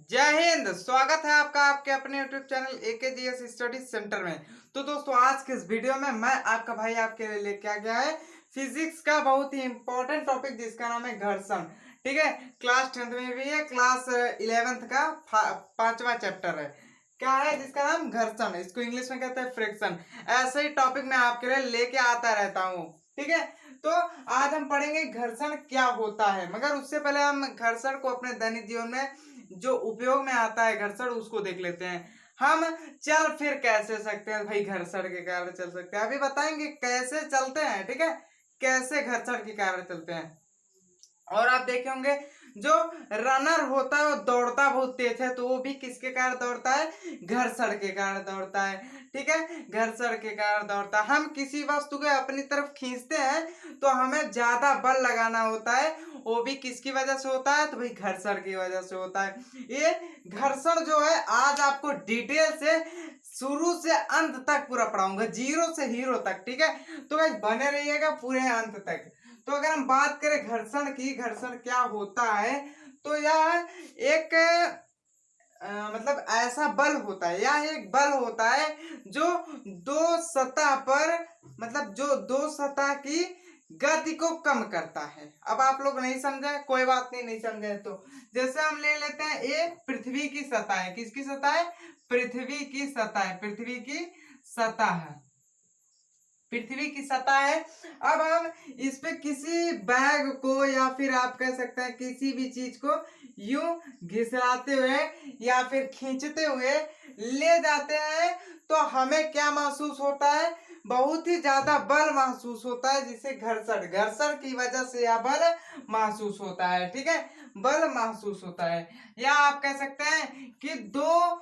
जय हिंद। स्वागत है आपका आपके अपने YouTube channel AKGS study centre में। तो दोस्तों, आज के इस वीडियो में मैं आपका भाई आपके लिए लेके आ गया है फिजिक्स का बहुत ही इंपॉर्टेंट टॉपिक जिसका नाम है घर्षण। ठीक है, क्लास 10th में भी है, क्लास 11th का 5वां चैप्टर है। क्या है जिसका नाम घर्षण, इसको इंग्लिश में कहते हैं फ्रिक्शन। ऐसे ही टॉपिक मैं आपके लिए लेके आता रहता हूँ। ठीक है, तो आज हम पढ़ेंगे घर्षण क्या होता है, मगर उससे पहले हम घर्षण को अपने दैनिक जीवन में जो उपयोग में आता है घर्षण उसको देख लेते हैं। हम चल फिर कैसे सकते हैं भाई, घर्षण के कारण चल सकते हैं, अभी बताएंगे कैसे चलते हैं। ठीक है, कैसे घर्षण के कारण चलते हैं। और आप देखे होंगे जो रनर होता है वो दौड़ता बहुत तेज है, तो वो भी किसके कारण दौड़ता है? घर्षण के कारण दौड़ता है। ठीक है, घर्षण के कारण दौड़ता है। हम किसी वस्तु को अपनी तरफ खींचते हैं तो हमें ज्यादा बल लगाना होता है, वो भी किसकी वजह से होता है? तो भाई घर्षण की वजह से होता है। ये घर्षण जो है आज आपको डिटेल से शुरू से अंत तक पूरा पढ़ाऊंगा, जीरो से हीरो तक। ठीक है, तो भाई बने रहिएगा पूरे अंत तक। तो अगर हम बात करें घर्षण की, घर्षण क्या होता है, तो यह एक मतलब ऐसा बल होता है, यह एक बल होता है जो दो सतह पर, मतलब जो दो सतह की गति को कम करता है। अब आप लोग नहीं समझे, कोई बात नहीं, नहीं समझे तो जैसे हम ले लेते हैं, ये पृथ्वी की सतह है। किसकी सतह है? पृथ्वी की सतह है, पृथ्वी की सतह है, पृथ्वी की सतह है। अब हम इस पे किसी बैग को या फिर आप कह सकते हैं किसी भी चीज को यूं घिसराते हुए या फिर खींचते हुए ले जाते हैं तो हमें क्या महसूस होता है? बहुत ही ज्यादा बल महसूस होता है, जिसे घर्षण, घर्षण की वजह से यह बल महसूस होता है। ठीक है, बल महसूस होता है। या आप कह सकते हैं कि दो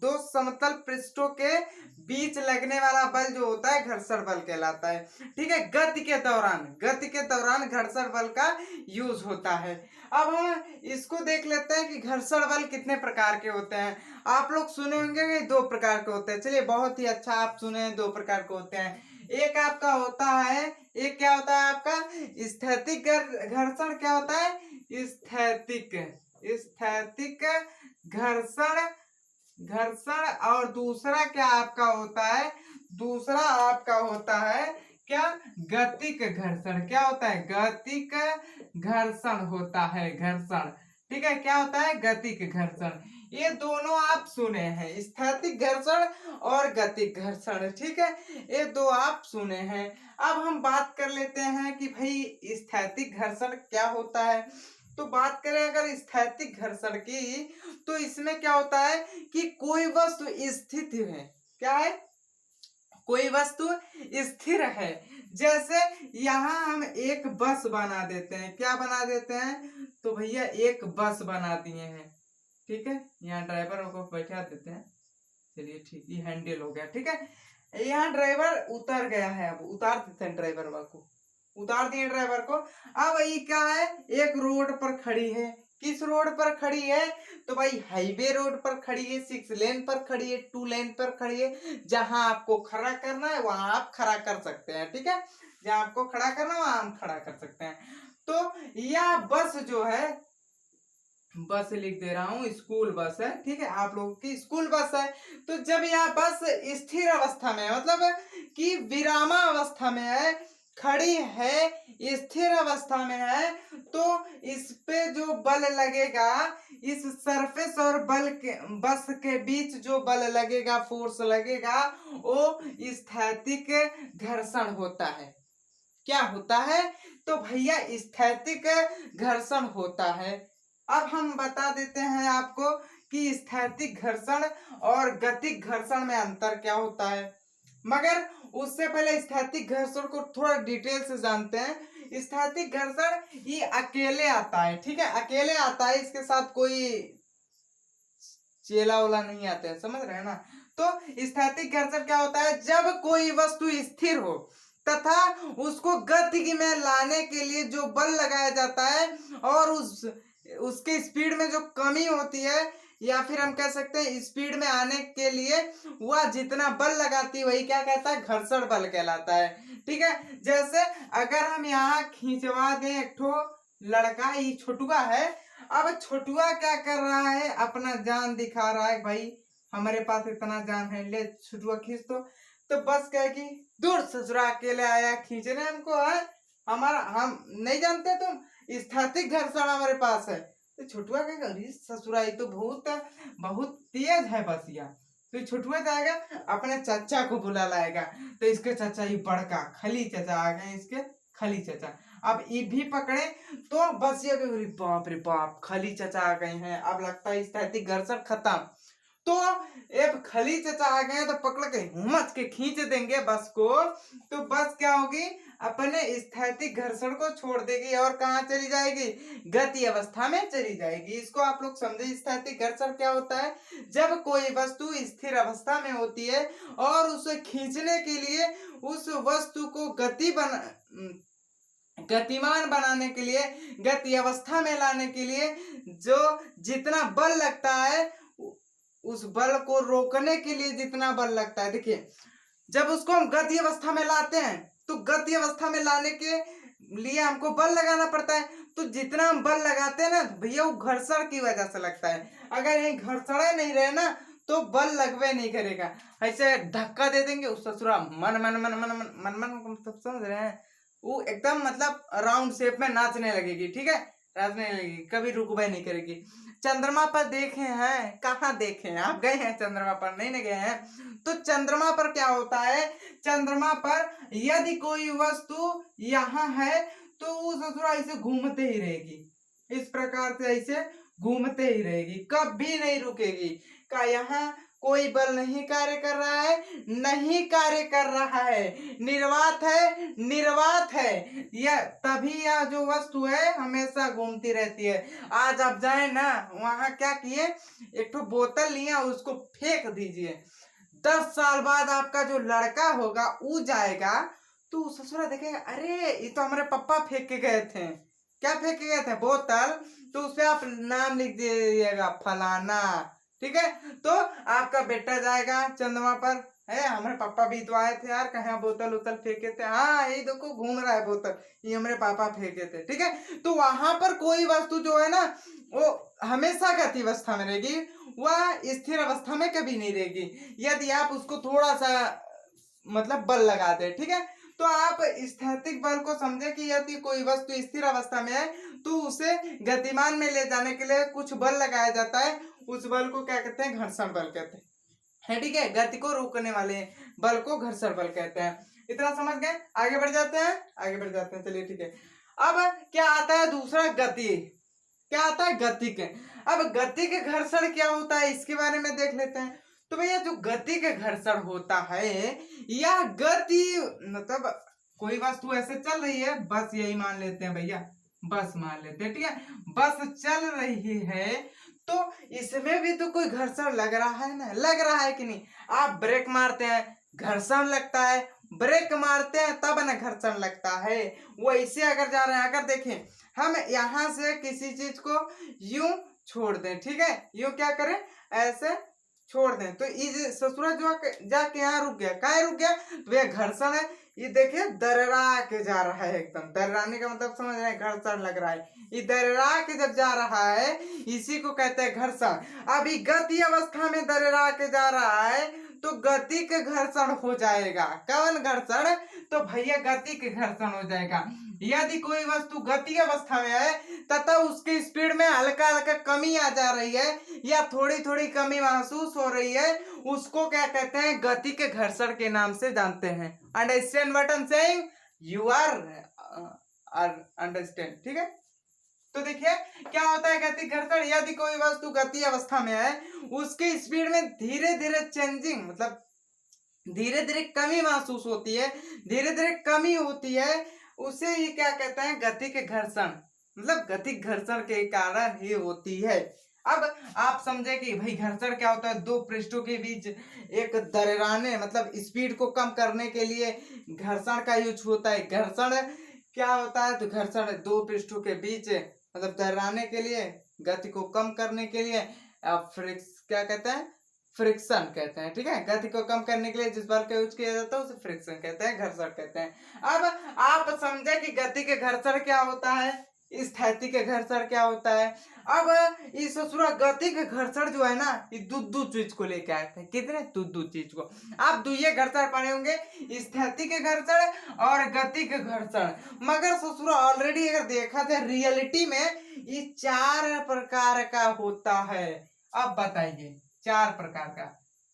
दो समतल पृष्ठों के बीच लगने वाला बल जो होता है घर्षण बल कहलाता है। ठीक है, गति के दौरान घर्षण बल का यूज होता है। अब हम इसको देख लेते हैं कि घर्षण बल कितने प्रकार के होते हैं। आप लोग सुने होंगे कि 2 प्रकार के होते हैं। चलिए, बहुत ही अच्छा, आप सुने हैं 2 प्रकार के होते हैं। एक आपका होता है, एक क्या होता है आपका? स्थैतिक घर्षण। क्या होता है? स्थैतिक स्थैतिक घर्षण, घर्षण। और दूसरा क्या आपका होता है? दूसरा आपका होता है क्या? गतिक घर्षण। क्या होता है? गतिक घर्षण होता है, घर्षण। ठीक है, क्या होता है? गतिक घर्षण। ये दोनों आप सुने हैं, स्थैतिक घर्षण और गतिक घर्षण। ठीक है, ये दो आप सुने हैं। अब हम बात कर लेते हैं कि भाई स्थैतिक घर्षण क्या होता है। तो बात करें अगर स्थैतिक घर्षण की, तो इसमें क्या होता है कि कोई वस्तु स्थित है। क्या है? कोई वस्तु स्थिर है। जैसे यहाँ हम एक बस बना देते हैं। क्या बना देते हैं? तो भैया एक बस बना दिए हैं। ठीक है, यहाँ ड्राइवर को बैठा देते हैं। चलिए ठीक, ये हैंडल हो गया। ठीक है, यहाँ ड्राइवर उतर गया है, अब उतार देते हैं ड्राइवर को, उतार दिए ड्राइवर को। अब ये क्या है? एक रोड पर खड़ी है। किस रोड पर खड़ी है? तो भाई हाईवे रोड पर खड़ी है, 6 लेन पर खड़ी है, 2 लेन पर खड़ी है। जहां आपको खड़ा करना है वहां आप खड़ा कर सकते हैं। ठीक है, जहां आपको खड़ा करना है वहां हम खड़ा कर सकते हैं। तो यह बस जो है, बस लिख दे रहा हूँ, स्कूल बस है। ठीक है, आप लोगों की स्कूल बस है। तो जब यह बस स्थिर अवस्था में है, मतलब कि विरामा अवस्था में है, खड़ी है, स्थिर अवस्था में है, तो इस पे जो बल लगेगा, इस सरफेस और बल के, बस के बीच जो बल लगेगा, फोर्स लगेगा, वो स्थैतिक घर्षण होता है। क्या होता है? तो भैया स्थैतिक घर्षण होता है। अब हम बता देते हैं आपको कि स्थैतिक घर्षण और गतिक घर्षण में अंतर क्या होता है, मगर उससे पहले स्थैतिक घर्षण को थोड़ा डिटेल से जानते हैं। स्थैतिक घर्षण ये अकेले आता है। ठीक है, अकेले आता है, इसके साथ कोई चेला वाला नहीं आते हैं, समझ रहे हैं ना। तो स्थैतिक घर्षण क्या होता है? जब कोई वस्तु स्थिर हो तथा उसको गति में लाने के लिए जो बल लगाया जाता है, और उसके स्पीड में जो कमी होती है, या फिर हम कह सकते हैं स्पीड में आने के लिए वह जितना बल लगाती है वही क्या कहता है? घर्षण बल कहलाता है। ठीक है, जैसे अगर हम यहाँ खींचवा दें एक ठो लड़का, ये छोटुआ है, अब छोटुआ क्या कर रहा है, अपना जान दिखा रहा है, भाई हमारे पास इतना जान है, ले छोटुआ खींच तो बस क्या कि दूर ससुरा अकेले आया खींचने हमको है, हमारा हम नहीं जानते तुम स्थैतिक घर्षण हमारे पास है। तो छोटुआ कहेगा अरे ससुराई तो बहुत बहुत तेज है बसिया। तो छोटुआ जाएगा अपने चाचा को बुला लाएगा, तो इसके चाचा ही बड़का खली चाचा आ गए, इसके खली चाचा अब ये भी पकड़े तो बस ये बाप रे बाप खली चाचा आ गए हैं, अब लगता है स्थैतिक घर्षण खत्म। तो अब खली चाचा आ गए तो पकड़ के हुमच के खींच देंगे बस को, तो बस क्या होगी अपने स्थैतिक घर्षण को छोड़ देगी और कहाँ चली जाएगी, गति अवस्था में चली जाएगी। इसको आप लोग समझे स्थैतिक घर्षण क्या होता है, जब कोई वस्तु स्थिर अवस्था में होती है और उसे खींचने के लिए उस वस्तु को गतिमान बनाने के लिए, गति अवस्था में लाने के लिए जो जितना बल लगता है, उस बल को रोकने के लिए जितना बल लगता है, देखिए जब उसको हम गति अवस्था में लाते हैं तो गति अवस्था में लाने के लिए हमको बल लगाना पड़ता है, तो जितना हम बल लगाते हैं ना भैया वो घर्षण की वजह से लगता है। अगर यही घर्षण नहीं रहे ना तो बल लगवे नहीं करेगा, ऐसे धक्का दे देंगे उस ससुरा मन मन मन मन मन मन मन सब समझ रहे हैं, वो एकदम मतलब राउंड शेप में नाचने लगेगी, ठीक है नाचने लगेगी, कभी रुकवे नहीं करेगी। चंद्रमा पर देखे हैं, कहाँ देखे हैं आप, गए हैं चंद्रमा पर, नहीं गए हैं। तो चंद्रमा पर क्या होता है, चंद्रमा पर यदि कोई वस्तु यहाँ है तो वो ससुरा ऐसे घूमते ही रहेगी, इस प्रकार से ऐसे घूमते ही रहेगी, कभी नहीं रुकेगी। का यहाँ कोई बल नहीं कार्य कर रहा है, नहीं कार्य कर रहा है, निर्वात है, निर्वात है, यह तभी यह जो वस्तु है हमेशा घूमती रहती है। आज आप जाए ना वहां क्या किए, एक तो बोतल लिया उसको फेंक दीजिए, 10 साल बाद आपका जो लड़का होगा वो जाएगा तो ससुरा देखेगा अरे ये तो हमारे पापा फेंक के गए थे, क्या फेंक के गए थे, बोतल, तो उसपे आप नाम लिख दीजिएगा फलाना, ठीक है। तो आपका बेटा जाएगा चंद्रमा पर, है हमारे पापा भी तो आए थे यार, कहाँ बोतल उतल फेंके थे, हाँ यही देखो घूम रहा है बोतल, ये हमारे पापा फेंके थे, ठीक है। तो वहां पर कोई वस्तु जो है ना वो हमेशा गति अवस्था में रहेगी, वह स्थिर अवस्था में कभी नहीं रहेगी, यदि आप उसको थोड़ा सा मतलब बल लगा दे, ठीक है। तो आप स्थैतिक बल को समझे कि यदि कोई वस्तु स्थिर अवस्था में है तो उसे गतिमान में ले जाने के लिए कुछ बल लगाया जाता है, उस बल को क्या कहते हैं, घर्षण बल कहते हैं, ठीक है। गति को रोकने वाले बल को घर्षण बल कहते हैं। इतना समझ गए, आगे बढ़ जाते हैं, आगे बढ़ जाते हैं, चलिए ठीक है। अब क्या आता है दूसरा, गति, क्या आता है, गति के। अब गति के घर्षण क्या होता है इसके बारे में देख लेते हैं। तो भैया जो गति के घर्षण होता है, यह गति मतलब कोई वस्तु ऐसे चल रही है, बस यही मान लेते हैं भैया, बस मान लेते हैं, ठीक है, बस चल रही है तो इसमें भी तो कोई घर्षण लग रहा है ना, लग रहा है कि नहीं। आप ब्रेक मारते हैं घर्षण लगता है, ब्रेक मारते हैं तब ना घर्षण लगता है। वो ऐसे अगर जा रहे हैं, अगर देखें हम यहाँ से किसी चीज को यूं छोड़ दें, ठीक है, यूं क्या करें ऐसे छोड़ दें, तो इस ससुरा जो जाके यहाँ रुक गया, क्या रुक गया, तो यह घर्षण है। ये देखिए दर्रा के जा रहा है, एकदम दर्राने का मतलब समझ रहे हैं, घर्षण लग रहा है, ये दर्रा के जब जा रहा है इसी को कहते हैं घर्षण। अभी गति अवस्था में दर्रा के जा रहा है तो गति के घर्षण हो जाएगा, कौन घर्षण, तो भैया गति के घर्षण हो जाएगा। यदि कोई वस्तु गति अवस्था में है तथा उसकी स्पीड में हल्का हल्का कमी आ जा रही है या थोड़ी थोड़ी कमी महसूस हो रही है, उसको क्या कहते हैं, गति के घर्षण के नाम से जानते हैं। Understand what I am saying, you are understand, ठीक है। तो देखिए क्या होता है गति घर्षण, यदि कोई वस्तु गति अवस्था में है उसकी स्पीड में धीरे धीरे चेंजिंग मतलब धीरे धीरे कमी महसूस होती है, धीरे धीरे कमी होती है, उसे ये क्या कहते हैं, गति के घर्षण, मतलब गति घर्षण के कारण ही होती है। अब आप समझे कि भाई घर्षण क्या होता है, दो पृष्ठों के बीच एक दरारने मतलब स्पीड को कम करने के लिए घर्षण का यूज होता है। घर्षण क्या होता है, तो घर्षण दो पृष्ठों के बीच मतलब दरारने के लिए, गति को कम करने के लिए क्या कहते हैं, फ्रिक्शन कहते हैं, ठीक है। गति को कम करने के लिए जिस बल का यूज किया जाता है उसे फ्रिक्शन कहते हैं, घर्षण कहते हैं। अब आप समझे कि गति के घर्षण क्या होता है, स्थैतिक घर्षण क्या होता है। अब इस ससुरा गति के घर्षण जो है ना, ये दो चीज को लेके आए थे। कितने दो चीज को आप दुइये घर्षण पढ़े होंगे, स्थैतिक घर्षण और गति के घर्षण। मगर ससुरा ऑलरेडी अगर देखा जाए रियलिटी में ये 4 प्रकार का होता है। अब बताइए 4 प्रकार का।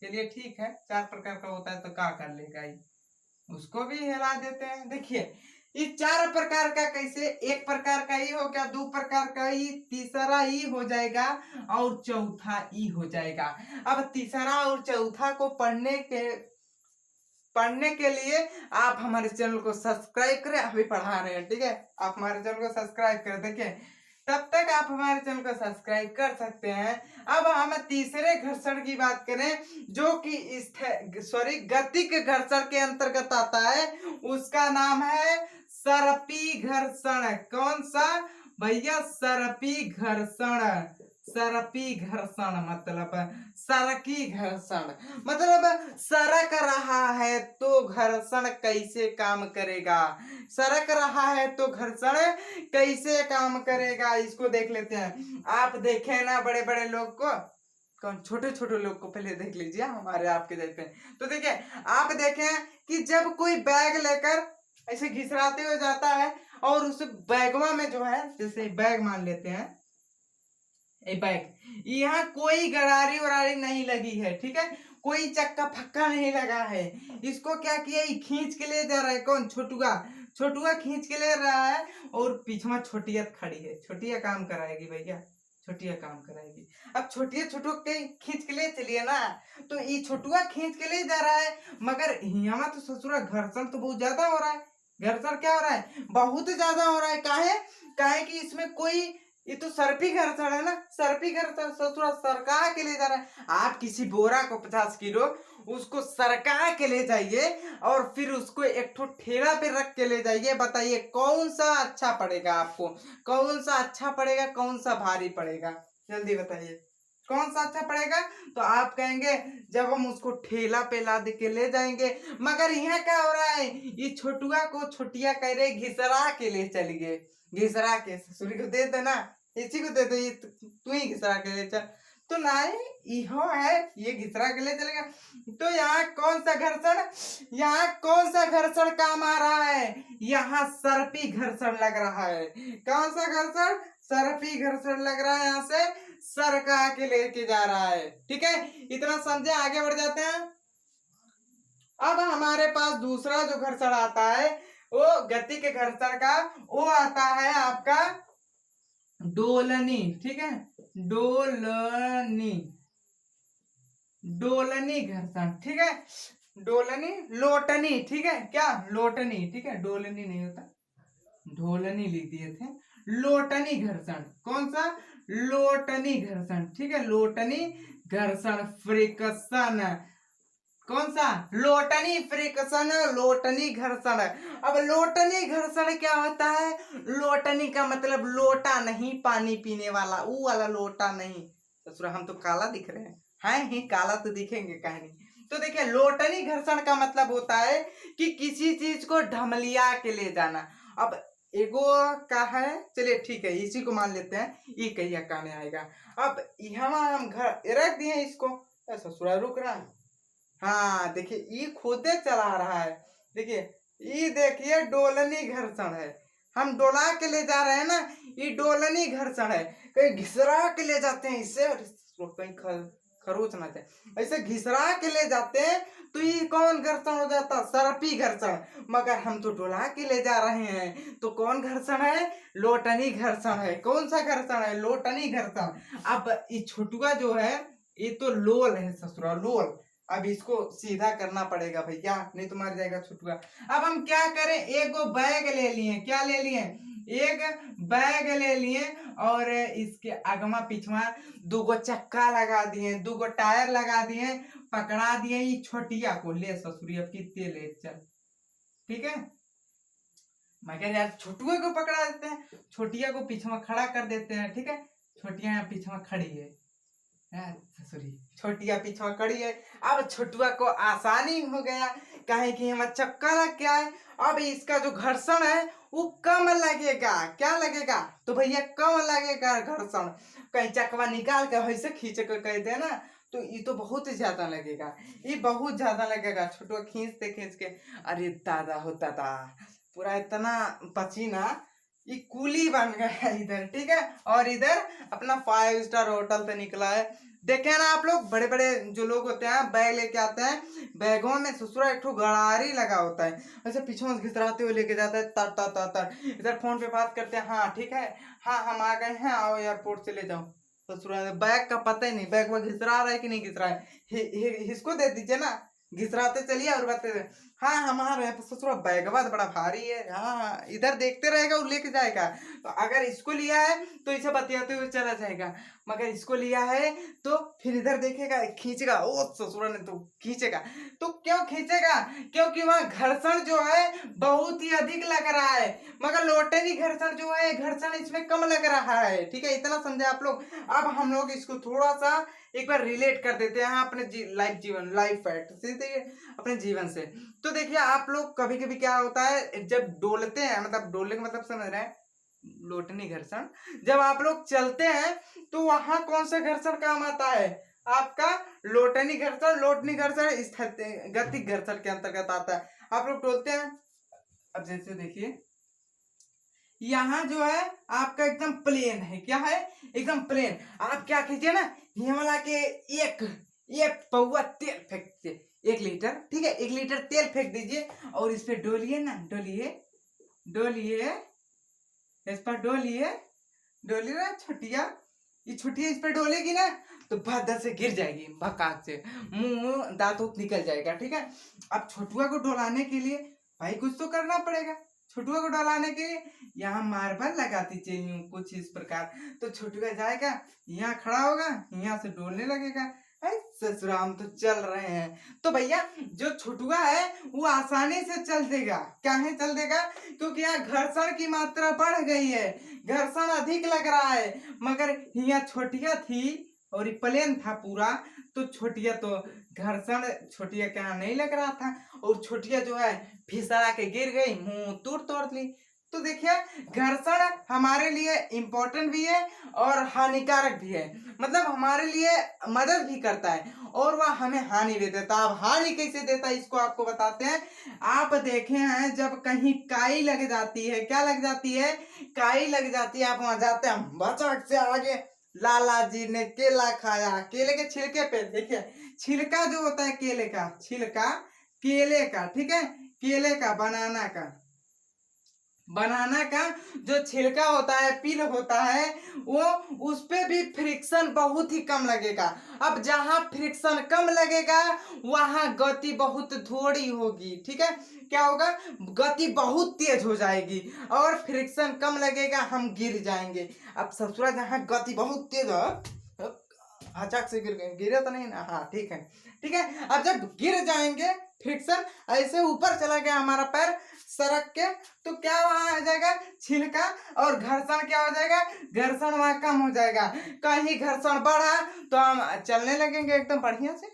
चलिए ठीक है, 4 प्रकार का होता है तो क्या कर लेगा ये, उसको भी हिला देते हैं। देखिए ये 4 प्रकार का कैसे, एक प्रकार का ही हो गया, 2 प्रकार का ही, तीसरा ही हो जाएगा और चौथा ही हो जाएगा। अब तीसरा और चौथा को पढ़ने के लिए आप हमारे चैनल को सब्सक्राइब करें। अभी पढ़ा रहे हैं, ठीक है, आप हमारे चैनल को सब्सक्राइब करें। देखिए तब तक आप हमारे चैनल को सब्सक्राइब कर सकते हैं। अब हम तीसरे घर्षण की बात करें जो कि गति के घर्षण के अंतर्गत आता है, उसका नाम है सर्पी घर्षण। कौन सा भैया, सर्पी घर्षण। सरकी घर्षण मतलब सरक रहा है तो घर्षण कैसे काम करेगा, सरक रहा है तो घर्षण कैसे काम करेगा, इसको देख लेते हैं। आप देखे ना बड़े बड़े लोग को, कौन छोटे छोटे लोग को पहले देख लीजिए, हमारे आपके जैसे। तो देखिए आप देखें कि जब कोई बैग लेकर ऐसे घिसराते हुए जाता है और उस बैगवा में जो है, जैसे बैग मान लेते हैं, ए बैग, यहाँ कोई गरारी वरारी नहीं लगी है, ठीक है, कोई चक्का फक्का नहीं लगा है। इसको क्या किया, ये खींच के ले जा रहा है। कौन, छोटुआ, छोटुआ खींच के ले रहा है और पीछे छोटिया खड़ी है। छोटिया काम कराएगी भैया, छोटिया काम कराएगी। अब छोटिया छोटू के खींच के ले चलिए ना, तो ये छोटुआ खींच के ले जा रहा है। मगर यहाँ तो ससुरा घर्षण तो बहुत ज्यादा हो रहा है। घर्षण क्या हो रहा है, बहुत ज्यादा हो रहा है। काहे कि इसमें कोई, ये तो सर्पी घर्षण है ना, सर्पी घर्षण ससुरा सरका के ले जा रहा है। आप किसी बोरा को 50 किलो उसको सरका के ले जाइए और फिर उसको एक ठो ठेला पे रख के ले जाइए। बताइए कौन सा अच्छा पड़ेगा आपको, कौन सा अच्छा पड़ेगा, कौन सा भारी पड़ेगा, जल्दी बताइए कौन सा अच्छा पड़ेगा। तो आप कहेंगे जब हम उसको ठेला पे लाद के ले जाएंगे। मगर यहाँ क्या हो रहा है, ये छोटुआ को छोटिया कह रहे घिसरा के ले चलिए, घिसरा के ससुरी को दे देना, इसी को दे दो, ये तू ही घिसरा के ले चल। तो नहीं इहो है, ये घिसरा के ले चलेगा। तो यहाँ कौन सा घर्षण, यहाँ कौन सा घर्षण काम आ रहा है, यहाँ सर्पी घर्षण लग रहा है। कौन सा घर्षण, सर्पी घर्षण लग रहा है, यहाँ से सरका के लेके जा रहा है। ठीक है, इतना समझे, आगे बढ़ जाते हैं। अब हमारे पास दूसरा जो घर्षण आता है वो गति के घर्षण का, वो आता है आपका डोलनी। ठीक है, डोलनी, डोलनी घर्षण। ठीक है, डोलनी, लोटनी, ठीक है, क्या लोटनी, ठीक है, डोलनी नहीं होता, ढोलनी लिख दिए थे। लोटनी घर्षण, कौन सा, लोटनी घर्षण। ठीक है, लोटनी घर्षण, फ्रिक्शन, कौन सा, लोटनी फ्रिक्शन, लोटनी घर्षण। अब लोटनी घर्षण क्या होता है, लोटनी का मतलब लोटा नहीं, पानी पीने वाला, वो वाला लोटा नहीं। ससुरा हम तो काला दिख रहे हैं ही, काला तो दिखेंगे कहीं नहीं। तो देखिए लोटनी घर्षण का मतलब होता है कि किसी चीज को ढमलिया के ले जाना। अब एगो का है, चलिए ठीक है, इसी को मान लेते हैं, ये कहिया कहने आएगा। अब यहाँ हम घर रख दिए इसको, ससुरा रुक रहा है। हाँ देखिए ये खुदे चला रहा है। देखिए ये देखिए डोलनी घर्षण है, हम डोला के ले जा रहे हैं ना, ये डोलनी घर्षण है। कहीं घिसरा के ले जाते हैं इससे, कहीं खरोच ना जाए, ऐसे घिसरा के ले जाते हैं तो ये कौन घर्षण हो जाता, सर्पी घर्षण। मगर हम तो डोला के ले जा रहे हैं तो कौन घर्षण है, लोटनी घर्षण है। कौन सा घर्षण है, लोटनी घर्षण। अब ये छोटुआ जो है ये तो लोल है ससुरा, लोल। अब इसको सीधा करना पड़ेगा भैया, नहीं तो मर जाएगा छुटुआ। अब हम क्या करें, एक बैग ले लिए, क्या ले लिए, एक बैग ले लिए और इसके आगमा पिछवा दूगो चक्का लगा दिए, दूगो टायर लगा दिए, पकड़ा दिए ये छोटिया को, ले ससुरी अब कितने ले चल। ठीक है, मगर यार छोटुआ को पकड़ा देते हैं, छोटिया को पीछवा खड़ा कर देते हैं। ठीक है, छोटिया यहाँ पीछवा खड़ी है, सॉरी छोटिया पीछवा खड़ी है। अब छोटुआ को आसानी हो गया, काहे कि हम चक्का लग गया है। अब इसका जो घर्षण है वो कम लगेगा। क्या लगेगा? तो भैया कम लगेगा घर्षण। कहीं चकवा निकाल के वैसे खींच के कह दे ना तो ये तो बहुत ज्यादा लगेगा, ये बहुत ज्यादा लगेगा। छोटो खींचते खींच के अरे दादा हो दादा, पूरा इतना पसीना ये कूली बन गया है इधर, ठीक है। और इधर अपना 5 स्टार होटल से निकला है। देखे ना आप लोग, बड़े बड़े जो लोग होते हैं बैग लेके आते हैं, बैगों में ससुरा एक ठो गड़ारी लगा होता है, ऐसे पीछे में घिसराते हुए लेके जाता है तर तर तर तर। इधर फोन पे बात करते हैं, हाँ ठीक है, हाँ हम आ गए हैं, आओ एयरपोर्ट से ले जाओ। ससुरा बैग का पता ही नहीं, बैग वो घिसरा रहा है कि नहीं घिसरा है, इसको दे दीजिए ना, घिसराते चलिए और बताते हाँ हमारे यहाँ ससुरा बैगवा तो बड़ा भारी है, हाँ इधर देखते रहेगा वो लेके जाएगा। तो अगर इसको लिया है तो इसे बतियाते हुए चला जाएगा, मगर इसको लिया है तो फिर इधर देखेगा खींचेगा, ओ ससुरा ने तो खींचेगा। तो क्यों खींचेगा? क्योंकि वहां घर्षण जो है बहुत ही अधिक लग रहा है, मगर लोटनी घर्षण जो है घर्षण इसमें कम लग रहा है, ठीक है। इतना समझे आप लोग। अब हम लोग इसको थोड़ा सा एक बार रिलेट कर देते हैं अपने लाइफ फैक्ट से, अपने जीवन से। तो देखिए आप लोग कभी कभी क्या होता है जब डोलते हैं, मतलब डोलने का मतलब समझ रहे हैं, लोटनी घर्षण, जब आप लोग चलते हैं तो वहां कौन सा घर्षण काम आता है? आपका लोटनी घर्षण। लोटनी घर्षण गतिक घर्षण के अंतर्गत आता है। आप लोग डोलते हैं, अब जैसे देखिए यहाँ जो है आपका एकदम प्लेन है, क्या है? एकदम प्लेन। आप क्या कीजिए ना, ये वाला के एक पौवा तेल फेंक दीजिए, 1 लीटर, ठीक है, 1 लीटर तेल फेंक दीजिए और इस पे डोलिए ना, डोलिए इस पर डोलिए ना छुटिया, ये छुटिया इस पर डोलेगी ना तो भद्दर से गिर जाएगी, भकाक से मुंह दांत निकल जाएगा, ठीक है। अब छोटुआ को डोलाने के लिए भाई कुछ तो करना पड़ेगा। छोटुआ को डलाने के लिए यहाँ मार्बल लगाती चाहिए कुछ इस प्रकार। तो छोटुआ जाएगा, यहाँ खड़ा होगा, यहाँ से डोलने लगेगा। ससुराम तो चल रहे हैं। तो भैया जो छोटुआ है वो आसानी से चल देगा। क्या है? चल देगा, क्योंकि यहाँ घर्षण की मात्रा बढ़ गई है, घर्षण अधिक लग रहा है। मगर यहाँ छोटिया थी और ये प्लेन था पूरा, तो छोटिया तो घर्षण छोटिया के यहाँ नहीं लग रहा था, और छोटिया जो है फिसला के गिर गई, मुंह तोड़ ली। तो देखिए घर्षण हमारे लिए इम्पोर्टेंट भी है और हानिकारक भी है, मतलब हमारे लिए मदद भी करता है और वह हमें हानि भी देता है। अब हानि कैसे देता है इसको आपको बताते हैं। आप देखे हैं जब कहीं काई लग जाती है, क्या लग जाती है? काई लग जाती है, आप वहां जाते हैं, बचक से आगे लाला जी ने केला खाया, केले के छिलके पे देखिए, छिलका जो होता है केले का, छिलका केले का, ठीक है, केले का, बनाना का जो छिलका होता है, पील होता है, वो उस पे भी फ्रिक्शन बहुत ही कम लगेगा। अब जहां फ्रिक्शन कम लगेगा वहां गति बहुत थोड़ी होगी, ठीक है। क्या होगा? गति बहुत तेज हो जाएगी और फ्रिक्शन कम लगेगा, हम गिर जाएंगे। अब ससुरा जहां गति बहुत तेज है, अचानक से गिरे तो नहीं ना, हाँ ठीक है, ठीक है। अब जब गिर जाएंगे, फ्रिक्शन ऐसे ऊपर चला गया हमारा पैर सड़क के, तो क्या वहां आ जाएगा? छिलका, और घर्षण क्या हो जाएगा? घर्षण वहां कम हो जाएगा। कहीं घर्षण बढ़ा तो हम चलने लगेंगे एकदम बढ़िया से,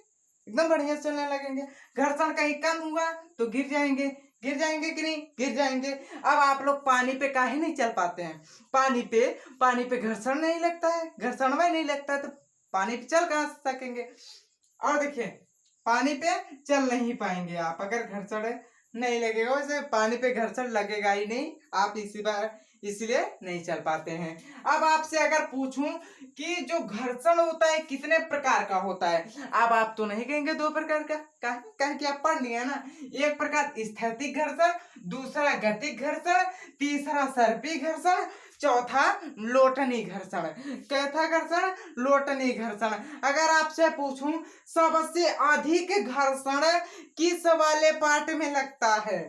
एकदम बढ़िया से चलने लगेंगे। घर्षण कहीं कम हुआ तो गिर जाएंगे कि नहीं? गिर जाएंगे। अब आप लोग पानी पे काहे नहीं चल पाते हैं? पानी पे घर्षण नहीं लगता है, घर्षण में नहीं लगता है, तो पानी पे चल कहां सकेंगे? और देखिए पानी पे चल नहीं पाएंगे आप अगर घर्षण नहीं लगेगा, वैसे पानी पे घर्षण लगेगा ही नहीं, आप इसलिए नहीं चल पाते हैं। अब आपसे अगर पूछूं कि जो घर्षण होता है कितने प्रकार का होता है, अब आप तो नहीं कहेंगे 2 प्रकार का, कहें कि आप पढ़ लिए ना। एक प्रकार स्थैतिक घर्षण, दूसरा गतिक घर्षण, तीसरा सर्पी घर्षण, चौथा लोटनी घर्षण। कैथा घर्षण? लोटनी घर्षण। अगर आपसे पूछूं सबसे अधिक घर्षण किस वाले पार्ट में लगता है?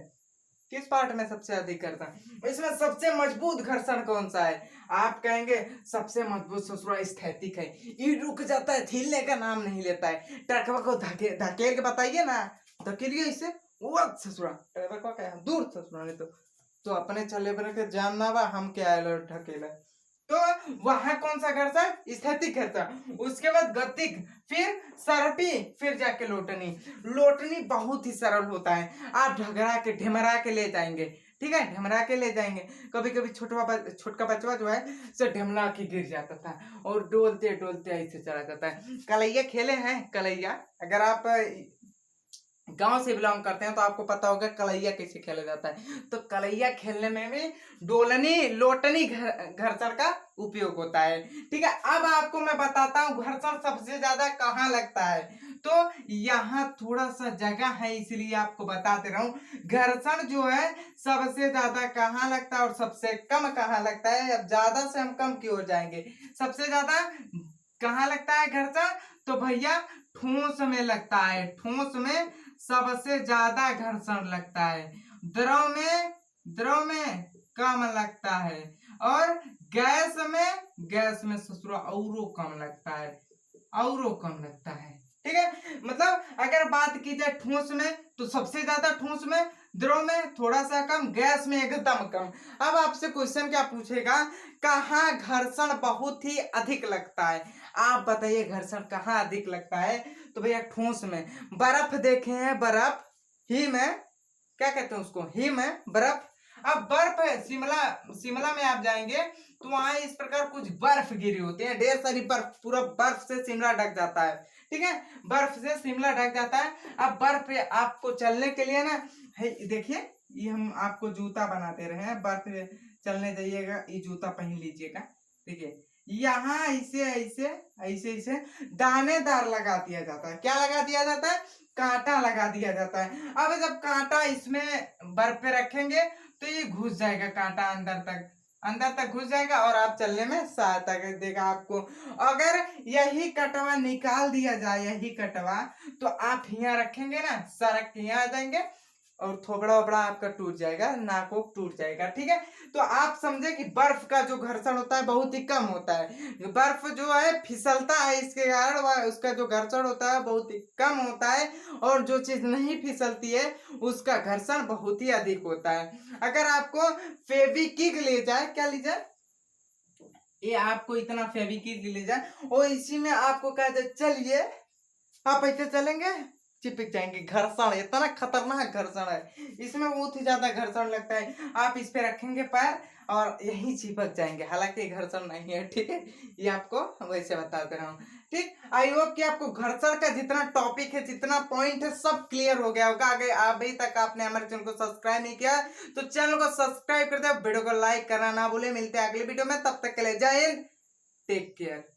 किस पार्ट में सबसे अधिक घर्षण? इसमें सबसे मजबूत घर्षण कौन सा है? आप कहेंगे सबसे मजबूत ससुरा स्थैतिक है, ये रुक जाता है, हिलने का नाम नहीं लेता है। ट्रकवा को धकेल के बताइए ना, धकेलिए इसे, वो ससुरा ट्रकवा को क्या दूर ससुरा ने तो अपने चले बने के जानना बा, हम क्या ढकेला। तो वहां कौन सा घर्षण? स्थैतिक घर्षण। उसके बाद गतिक, फिर सर्पी, फिर जाके लोटनी। लोटनी बहुत ही सरल होता है, आप ढगरा के ढिमरा के ले जाएंगे, ठीक है, ढमरा के ले जाएंगे। कभी कभी छोटका बचवा जो है सो ढमला के गिर जाता था और डोलते डोलते ऐसे चला जाता है। कलैया खेले हैं कलैया? अगर आप गांव से बिलोंग करते हैं तो आपको पता होगा कलैया कैसे खेला जाता है। तो कलैया खेलने में भी डोलनी लोटनी घर्षण का उपयोग होता है। ठीक है, अब आपको मैं बताता हूँ घर्षण सबसे ज्यादा कहाँ लगता है। तो यहाँ थोड़ा सा जगह है इसलिए आपको बताते रहा हूँ, घर्षण जो है सबसे ज्यादा कहाँ लगता है और सबसे कम कहाँ लगता है। अब ज्यादा से हम कम की ओर जाएंगे। सबसे ज्यादा कहाँ लगता है घर्षण? तो भैया ठोस में लगता है, ठोस में सबसे ज्यादा घर्षण लगता है। द्रव में कम लगता है और गैस में ससुरा औरो कम लगता है, औरो कम लगता है। ठीक है, मतलब अगर बात की जाए ठोस में तो सबसे ज्यादा ठोस में, द्रव में थोड़ा सा कम, गैस में एकदम कम। अब आपसे क्वेश्चन क्या पूछेगा, कहाँ घर्षण बहुत ही अधिक लगता है? आप बताइए घर्षण कहाँ अधिक लगता है? तो भैया ठोस में। बर्फ देखे हैं, बर्फ हिम है, क्या कहते हैं उसको, हिम है, बर्फ। अब बर्फ है, शिमला में आप जाएंगे तो वहां इस प्रकार कुछ बर्फ गिरी होती है, ढेर सारी बर्फ, पूरा बर्फ से शिमला ढक जाता है। ठीक है, बर्फ से शिमला ढक जाता है। अब बर्फ पे आपको चलने के लिए ना, देखिए ये हम आपको जूता बना दे रहे हैं, बर्फ पे चलने जाइएगा ये जूता पहन लीजिएगा। ठीक है, यहाँ ऐसे ऐसे ऐसे ऐसे दानेदार लगा दिया जाता है। क्या लगा दिया जाता है? कांटा लगा दिया जाता है। अब जब कांटा इसमें बर्फ पे रखेंगे तो ये घुस जाएगा, कांटा अंदर तक घुस जाएगा और आप चलने में सहायता कर देगा आपको। अगर यही कटवा निकाल दिया जाए, यही कटवा, तो आप यहाँ रखेंगे ना, सड़क के यहाँ आ जाएंगे और थोबड़ा वोबड़ा आपका टूट जाएगा, नाक टूट जाएगा। ठीक है, तो आप समझे कि बर्फ का जो घर्षण होता है बहुत ही कम होता है। बर्फ जो है फिसलता है, इसके कारण वह उसका जो घर्षण होता है बहुत ही कम होता है, और जो चीज नहीं फिसलती है उसका घर्षण बहुत ही अधिक होता है। अगर आपको फेविक्विक ले जाए, क्या ले जाए, ये आपको इतना फेविक्विक ले जाए और इसी में आपको कहा जाए चलिए, आप ऐसे चलेंगे चिपक जाएंगे। घर्षण इतना खतरनाक घर्षण है, इसमें बहुत ही ज्यादा घर्षण लगता है। आप इस पे रखेंगे पैर और यही चिपक जाएंगे, हालांकि घर्षण नहीं है। ठीक है, ये आपको वैसे बताते रहा हूँ। ठीक, आई होप कि आपको घर्षण का जितना टॉपिक है, जितना पॉइंट है, सब क्लियर हो गया होगा। अगर अभी तक आपने हमारे चैनल को सब्सक्राइब नहीं किया तो चैनल को सब्सक्राइब कर दे, वीडियो को लाइक करना ना भूले। मिलते हैं अगले वीडियो में, तब तक के लिए जय हिंद, टेक केयर।